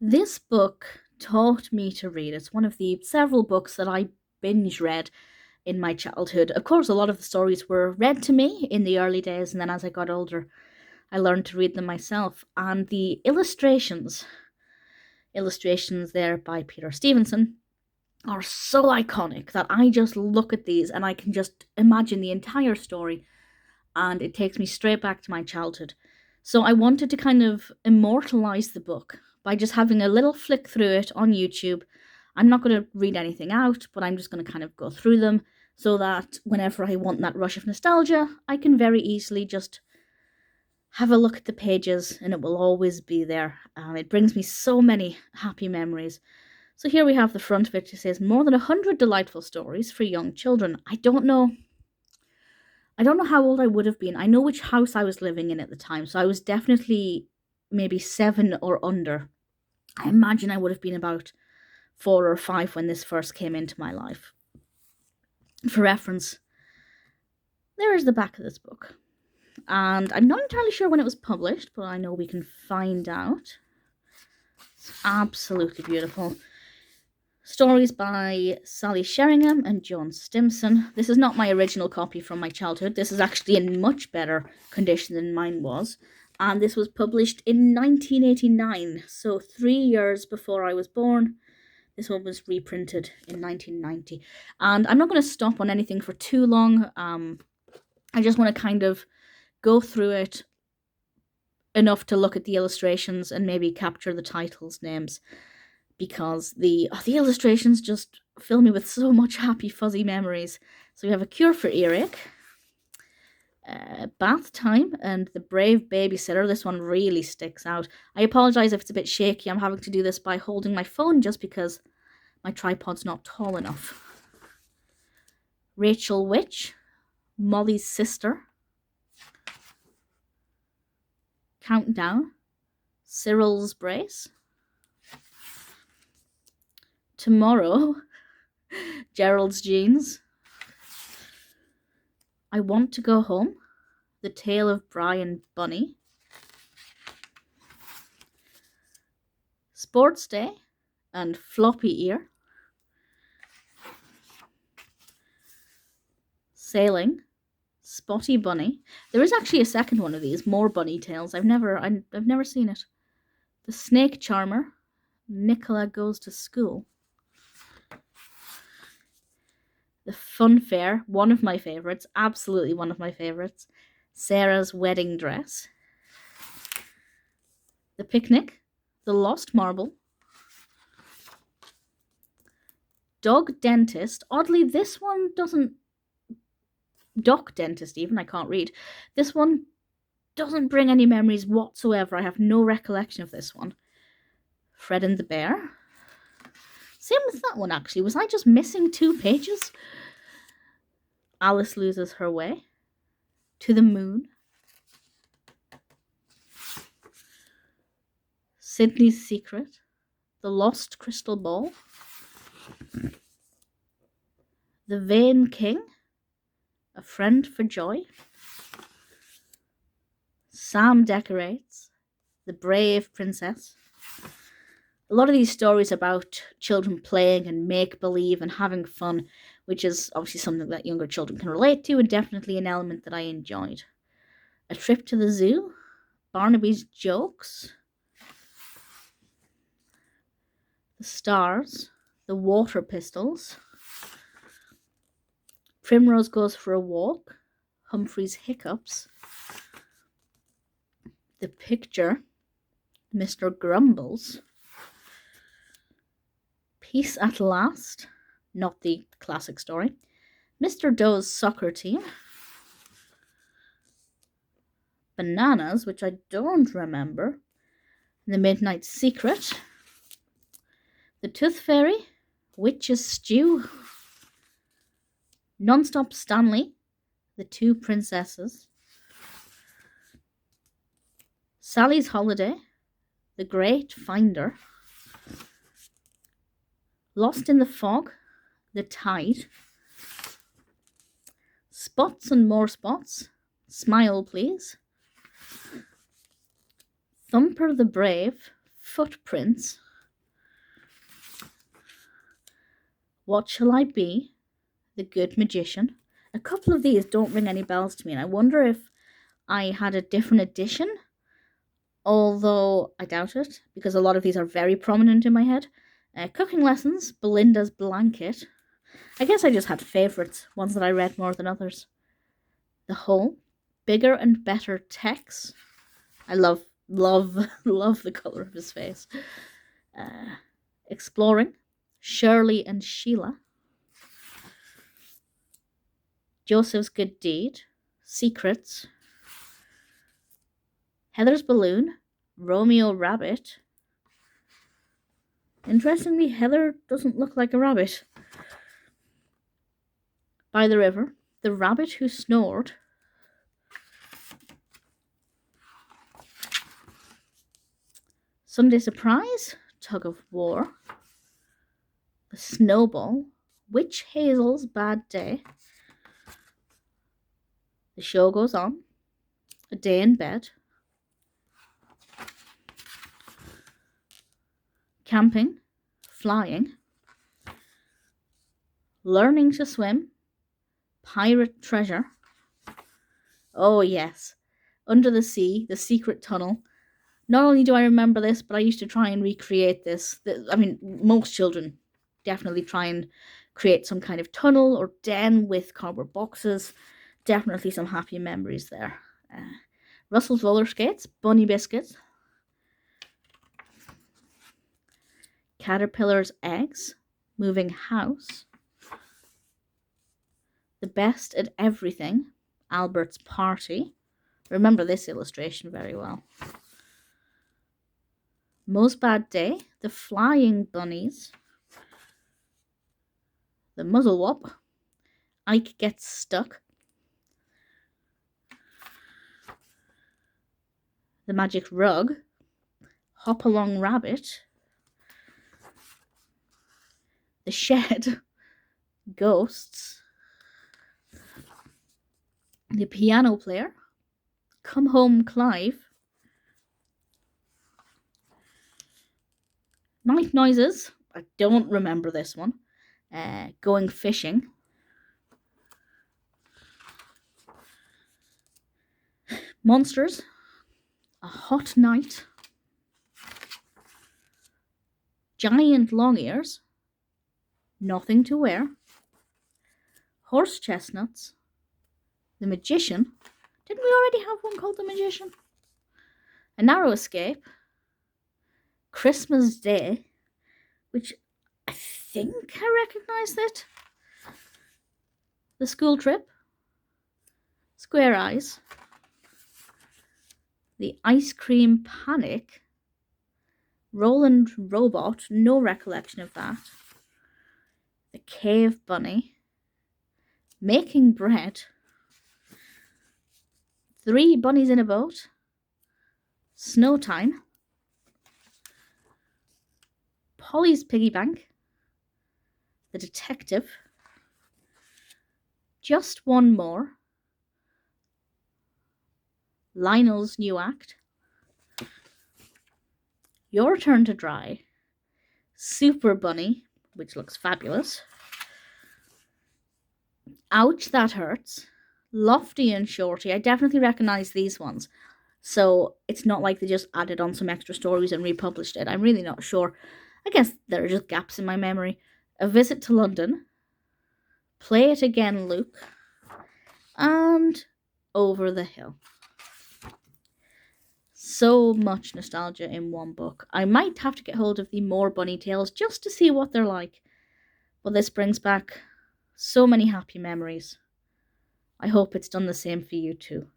This book taught me to read. It's one of the several books that I binge read in my childhood. Of course, a lot of the stories were read to me in the early days, and then as I got older, I learned to read them myself. And the illustrations there by Peter Stevenson, are so iconic that I just look at these and I can just imagine the entire story, and it takes me straight back to my childhood. So I wanted to kind of immortalize the book by just having a little flick through it on YouTube. I'm not going to read anything out, but I'm just going to kind of go through them so that whenever I want that rush of nostalgia, I can very easily just have a look at the pages and it will always be there. It brings me so many happy memories. So here we have the front of it. It says more than 100 delightful stories for young children. I don't know how old I would have been. I know which house I was living in at the time, so I was definitely maybe 7 or under. I imagine I would have been about 4 or 5 when this first came into my life. For reference, there is the back of this book. And I'm not entirely sure when it was published, but I know we can find out. It's absolutely beautiful. Stories by Sally Sheringham and Joan Stimson. This is not my original copy from my childhood. This is actually in much better condition than mine was. And this was published in 1989, so 3 years before I was born. This one was reprinted in 1990. And I'm not going to stop on anything for too long. I just want to kind of go through it enough to look at the illustrations and maybe capture the titles' names, because the illustrations just fill me with so much happy fuzzy memories. So we have A Cure for Earache, Bath Time, and The Brave Babysitter. This one really sticks out. I apologize if it's a bit shaky. I'm having to do this by holding my phone just because my tripod's not tall enough. Rachel Witch, Molly's Sister, Countdown, Cyril's Brace, Tomorrow, Gerald's Jeans, I Want to Go Home, The Tale of Brian Bunny, Sports Day, and Floppy Ear, Sailing, Spotty Bunny. There is actually a second one of these, More Bunny Tales. I've never seen it. The Snake Charmer, Nicola Goes to School, The Fun Fair, one of my favourites, absolutely one of my favourites, Sarah's Wedding Dress, The Picnic, The Lost Marble, Dog Dentist. Oddly, this one doesn't... Doc Dentist even, I can't read. This one doesn't bring any memories whatsoever. I have no recollection of this one. Fred and the Bear. Same with that one, actually. Was I just missing 2 pages? Alice Loses Her Way, To the Moon, Sydney's Secret, The Lost Crystal Ball, The Vain King, A Friend for Joy, Sam Decorates, The Brave Princess. A lot of these stories about children playing and make-believe and having fun, which is obviously something that younger children can relate to, and definitely an element that I enjoyed. A Trip to the Zoo, Barnaby's Jokes, The Stars, The Water Pistols, Primrose Goes for a Walk, Humphrey's Hiccups, The Picture, Mr. Grumbles, Peace at Last, not the classic story, Mr. Doe's Soccer Team, Bananas, which I don't remember, The Midnight Secret, The Tooth Fairy, Witch's Stew, Nonstop Stanley, The Two Princesses, Sally's Holiday, The Great Finder, Lost in the Fog, The Tide, Spots and More Spots, Smile Please, Thumper the Brave, Footprints, What Shall I Be? The Good Magician. A couple of these don't ring any bells to me, and I wonder if I had a different edition, although I doubt it, because a lot of these are very prominent in my head. Cooking Lessons, Belinda's Blanket. I guess I just had favourites, ones that I read more than others. The Hole, Bigger and Better Tex. I love the colour of his face. Exploring, Shirley and Sheila. Joseph's Good Deed, Secrets. Heather's Balloon, Romeo Rabbit. Interestingly, Heather doesn't look like a rabbit. By the River, The Rabbit Who Snored. Sunday Surprise, Tug of War. The Snowball, Witch Hazel's Bad Day. The Show Goes On, A Day in Bed. Camping, Flying. Learning to Swim, Pirate Treasure. Oh yes, Under the Sea, The Secret Tunnel. Not only do I remember this, but I used to try and recreate this. I mean, most children definitely try and create some kind of tunnel or den with cardboard boxes. Definitely some happy memories there. Russell's Roller Skates, Bunny Biscuits. Caterpillar's Eggs, Moving House. The Best at Everything, Albert's Party. Remember this illustration very well. Mo's Bad Day, The Flying Bunnies. The Muzzle Wop, Ike Gets Stuck. The Magic Rug, Hop Along Rabbit. The Shed, Ghosts. The Piano Player, Come Home Clive. Night Noises, I don't remember this one. Going Fishing. Monsters, A Hot Night. Giant Long Ears, Nothing to Wear. Horse Chestnuts. The Magician. Didn't we already have one called The Magician? A Narrow Escape. Christmas Day, which I think I recognised it. The School Trip. Square Eyes. The Ice Cream Panic. Roland Robot, no recollection of that. The Cave Bunny. Making Bread. 3 Bunnies in a Boat. Snow Time. Polly's Piggy Bank. The Detective. Just One More. Lionel's New Act. Your Turn to Dry. Super Bunny, which looks fabulous. Ouch, That Hurts. Lofty and Shorty. I definitely recognise these ones. So it's not like they just added on some extra stories and republished it. I'm really not sure. I guess there are just gaps in my memory. A Visit to London. Play It Again, Luke. And Over the Hill. So much nostalgia in one book. I might have to get hold of the More Bunny Tales just to see what they're like. But this brings back so many happy memories. I hope it's done the same for you too.